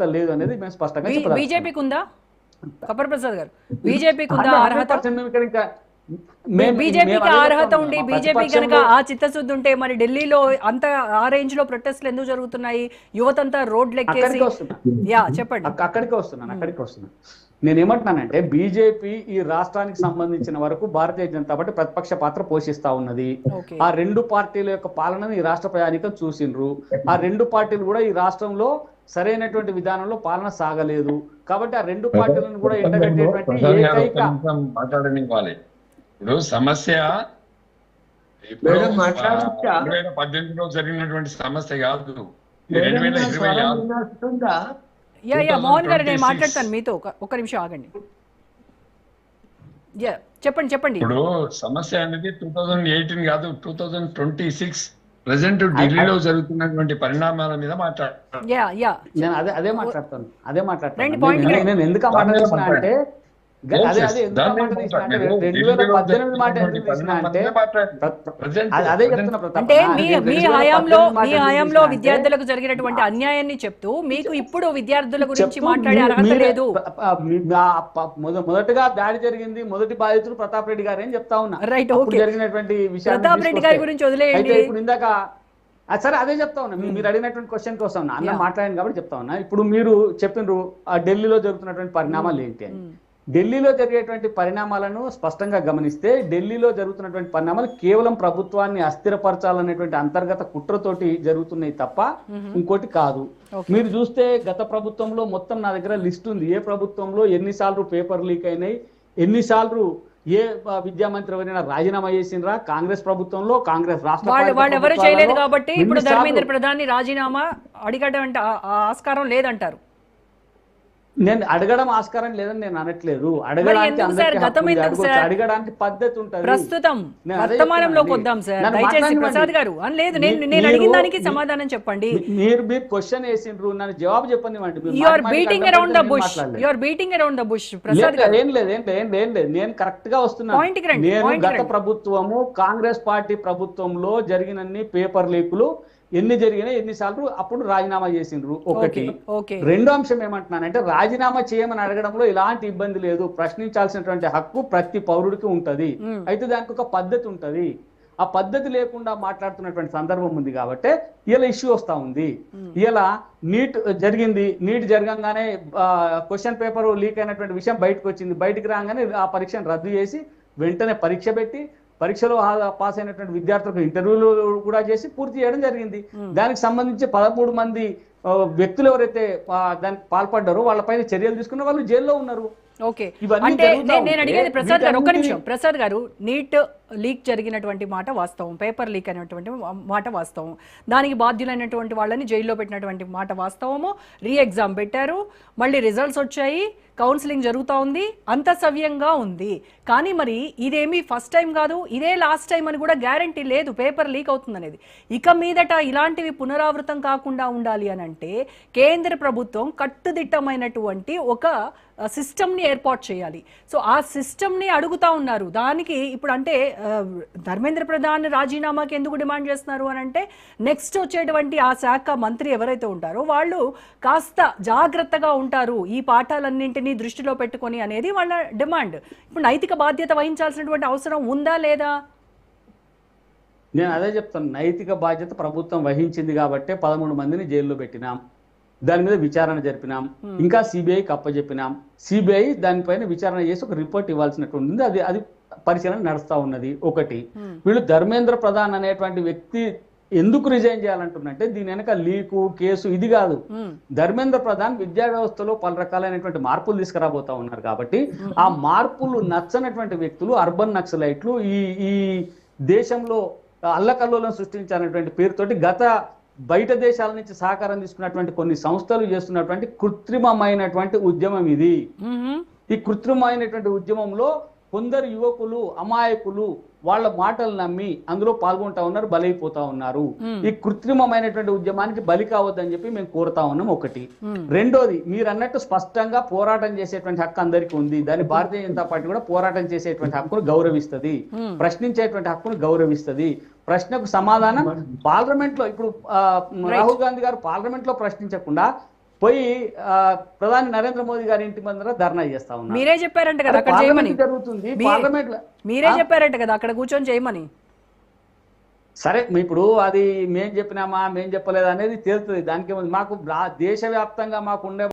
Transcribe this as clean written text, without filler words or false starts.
అర్హత లేదు అనేది మేము స్పష్టంగా చెప్పగలం. బీజేపీకి ఉందా కపర్ ప్రసాద్ గారు? బీజేపీకి ఉందా అర్హత? బీజేపీకి అర్హత ఉండి బీజేపీ కనుక ఆ చిత్తశుద్ధి ఉంటే మరి ఢిల్లీలో అంత ఆ రేంజ్ లో ప్రొటెస్ట్లు ఎందుకు జరుగుతున్నాయి? యువతంతా రోడ్లు ఎక్కేసి చెప్పండి. అక్కడికి వస్తున్నాను. నేనేమంటున్నానంటే బీజేపీ ఈ రాష్ట్రానికి సంబంధించిన వరకు భారతీయ జనతా పార్టీ ప్రతిపక్ష పాత్ర పోషిస్తా ఉన్నది. ఆ రెండు పార్టీల యొక్క పాలనను ఈ రాష్ట్ర ప్రయాణికం చూసిండ్రు. ఆ రెండు పార్టీలు కూడా ఈ రాష్ట్రంలో సరైనటువంటి విధానంలో పాలన సాగలేదు. కాబట్టి ఆ రెండు పార్టీలను కూడా ఎండగట్టేటువంటి ఏకైక ఇప్పుడు సమస్య 2018లో జరిగినటువంటి సమస్య కాదు, 2026. మోహన్ గారు నేను మాట్లాడతాను మీతో, ఒక నిమిషం ఆగండి. చెప్పండి. ఇప్పుడు సమస్య అనేది 2018 కాదు, 2026 ప్రెసెంట్ ఢిల్లీలో జరుగుతున్నటువంటి పరిణామాల మీద మాట్లాడతాను. నేను అదే మాట్లాడతాను. నేను ఎందుకు మాట్లాడుతున్నా అంటే 2018 మాట ఎందుకు తీసినా అంటే అదే చెప్తున్నా ప్రతాప్. అంటే మీ హయాంలో విద్యార్థులకు జరిగినటువంటి అన్యాయాన్ని చెప్తూ మీకు ఇప్పుడు విద్యార్థుల గురించి మాట్లాడే అర్హత లేదు. మొదటగా దాడి జరిగింది, మొదటి బాధితులు ప్రతాప్ రెడ్డి గారు అని చెప్తా ఉన్నా. Right, okay. జరిగినటువంటి విషయాలు ప్రతాప్ రెడ్డి గారి గురించి వదిలేయండి. ఇప్పుడు ఇందాక సరే అదే చెప్తా ఉన్నా, మీరు అడిగినటువంటి క్వశ్చన్ కోసం అన్న మాట్లాడింది కాబట్టి చెప్తా ఉన్నా. ఇప్పుడు మీరు చెప్పినారు ఆ ఢిల్లీలో జరుగుతున్నటువంటి పరిణామాలు ఏంటి అని. ఢిల్లీలో జరిగేటువంటి పరిణామాలను స్పష్టంగా గమనిస్తే ఢిల్లీలో జరుగుతున్నటువంటి పరిణామాలు కేవలం ప్రభుత్వాన్ని అస్థిరపరచాలనేటువంటి అంతర్గత కుట్రతోటి జరుగుతున్నాయి తప్ప ఇంకోటి కాదు. మీరు చూస్తే గత ప్రభుత్వంలో మొత్తం నా దగ్గర లిస్ట్ ఉంది, ఏ ప్రభుత్వంలో ఎన్నిసార్లు పేపర్ లీక్ అయినాయి, ఎన్నిసార్లు ఏ విద్యామంత్రి ఎవరైనా రాజీనామా చేసిండ్రా, కాంగ్రెస్ ప్రభుత్వంలో కాంగ్రెస్ రాష్ట్ర వాళ్ళు ఎవరు చేయలేదు కాబట్టి ఇప్పుడు ధర్మేంద్ర ప్రధాన్ రాజీనామా అడిగేటువంటి ఆస్కారం లేదంటారు. నేను అడగడం ఆస్కారం లేదని నేను అనట్లేదు, అడగడానికి పద్ధతి ఉంటుంది. ప్రస్తుతం వర్తమానంలోకి వద్దాం సార్, దయచేసి ప్రసాద్ గారు. లేదు, నేను అడిగిన దానికి సమాధానం చెప్పండి. మీరు క్వశ్చన్ వేసిండ్రు, నన్ను జవాబు చెప్పండి. You are beating around the bush Prasad గారు. ఏం లేదు నేను కరెక్ట్ గా వస్తున్నాను. నేను గత ప్రభుత్వము కాంగ్రెస్ పార్టీ ప్రభుత్వంలో జరిగినన్ని పేపర్ లీకులు ఎన్ని జరిగినాయి, ఎన్నిసార్లు అప్పుడు రాజీనామా చేసిండ్రు, ఒకటి. రెండో అంశం ఏమంటున్నానంటే రాజీనామా చేయమని అడగడంలో ఎలాంటి ఇబ్బంది లేదు, ప్రశ్నించాల్సినటువంటి హక్కు ప్రతి పౌరుడికి ఉంటది. అయితే దానికి ఒక పద్ధతి ఉంటది. ఆ పద్ధతి లేకుండా మాట్లాడుతున్నటువంటి సందర్భం ఉంది కాబట్టి ఇలా ఇష్యూ వస్తా ఉంది. ఇలా నీట్ జరిగింది, నీట్ జరగంగానే క్వశ్చన్ పేపర్ లీక్ అయినటువంటి విషయం బయటకు వచ్చింది. బయటకు రాగానే ఆ పరీక్షను రద్దు చేసి వెంటనే పరీక్ష పెట్టి పరీక్షలో పాస్ అయినటువంటి విద్యార్థులకు ఇంటర్వ్యూలు కూడా చేసి పూర్తి చేయడం జరిగింది. దానికి సంబంధించి 13 మంది వ్యక్తులు ఎవరైతే దానికి పాల్పడ్డారో వాళ్ళపైన చర్యలు తీసుకున్న వాళ్ళు జైల్లో ఉన్నారు. ఓకే, అంటే నేను అడిగేది ప్రసాద్ గారు, ఒక్క నిమిషం. ప్రసాద్ గారు, నీట్ లీక్ జరిగినటువంటి మాట వాస్తవం, పేపర్ లీక్ అయినటువంటి మాట వాస్తవం, దానికి బాధ్యులైనటువంటి వాళ్ళని జైల్లో పెట్టినటువంటి మాట వాస్తవము. రీ ఎగ్జామ్ పెట్టారు, మళ్ళీ రిజల్ట్స్ వచ్చాయి, కౌన్సిలింగ్ జరుగుతూ ఉంది, అంత సవ్యంగా ఉంది. కానీ మరి ఇదేమీ ఫస్ట్ టైం కాదు, ఇదే లాస్ట్ టైం అని కూడా గ్యారంటీ లేదు పేపర్ లీక్ అవుతుంది అనేది. ఇక మీదట ఇలాంటివి పునరావృతం కాకుండా ఉండాలి అని అంటే కేంద్ర ప్రభుత్వం కట్టుదిట్టమైనటువంటి ఒక సిస్టమ్ని ఏర్పాటు చేయాలి. సో ఆ సిస్టమ్ని అడుగుతా ఉన్నారు. దానికి ఇప్పుడు అంటే ధర్మేంద్ర ప్రధాన్ రాజీనామాకి ఎందుకు డిమాండ్ చేస్తున్నారు అని అంటే నెక్స్ట్ వచ్చేటువంటి ఆ శాఖ మంత్రి ఎవరైతే ఉంటారో వాళ్ళు కాస్త జాగ్రత్తగా ఉంటారు ఈ పాఠాలన్నింటినీ దృష్టిలో పెట్టుకొని అనేది వాళ్ళ డిమాండ్. ఇప్పుడు నైతిక బాధ్యత వహించాల్సినటువంటి అవసరం ఉందా లేదా? నేను అదే చెప్తాను, నైతిక బాధ్యత ప్రభుత్వం వహించింది కాబట్టి 13 మందిని జైల్లో పెట్టినాం, దాని మీద విచారణ జరిపినాం, ఇంకా సిబిఐకి అప్పచెప్పినాం. సిబిఐ దానిపైన విచారణ చేసి ఒక రిపోర్ట్ ఇవ్వాల్సినటువంటి అది పరిశీలన నడుస్తా ఉన్నది. ఒకటి, వీళ్ళు ధర్మేంద్ర ప్రధాన్ అనేటువంటి వ్యక్తి ఎందుకు రిజైన్ చేయాలంటున్నంటే దీని వెనక లీకు కేసు ఇది కాదు. ధర్మేంద్ర ప్రధాన్ విద్యా వ్యవస్థలో పలు రకాలైనటువంటి మార్పులు తీసుకురాబోతా ఉన్నారు కాబట్టి ఆ మార్పులు నచ్చనటువంటి వ్యక్తులు అర్బన్ నక్సలైట్లు ఈ దేశంలో అల్లకల్లోలను సృష్టించాలనేటువంటి పేరుతోటి బయట దేశాల నుంచి సహకారం తీసుకున్నటువంటి కొన్ని సంస్థలు చేస్తున్నటువంటి కృత్రిమమైనటువంటి ఉద్యమం ఇది. ఈ కృత్రిమమైనటువంటి ఉద్యమంలో కొందరు యువకులు అమాయకులు వాళ్ళ మాటలు నమ్మి అందులో పాల్గొంటా ఉన్నారు, బలైపోతా ఉన్నారు. ఈ కృత్రిమమైనటువంటి ఉద్యమానికి బలి కావద్దని చెప్పి మేము కోరుతా ఉన్నాం. ఒకటి. రెండోది, మీరు అన్నట్టు స్పష్టంగా పోరాటం చేసేటువంటి హక్కు అందరికీ ఉంది. దాన్ని భారతీయ జనతా పార్టీ కూడా పోరాటం చేసేటువంటి హక్కును గౌరవిస్తుంది, ప్రశ్నించేటువంటి హక్కును గౌరవిస్తుంది. ప్రశ్నకు సమాధానం పార్లమెంట్ లో ఇప్పుడు రాహుల్ గాంధీ గారు పార్లమెంట్ లో ప్రశ్నించకుండా పోయి ప్రధాని నరేంద్ర మోదీ గారి ఇంటి ముందర ధర్నా చేస్తా ఉన్నారు. మీరే చెప్పారంట కదా అక్కడ చేయమని. పార్లమెంట్ జరుగుతుంది, పార్లమెంట్ లో మీరే చెప్పారంట కదా అక్కడ కూర్చొని చేయమని. సరే ఇప్పుడు అది మేం చెప్పినామా మేం చెప్పలేదు అనేది తేలుతుంది. దానికి మాకు దేశవ్యాప్తంగా మాకు ఉండే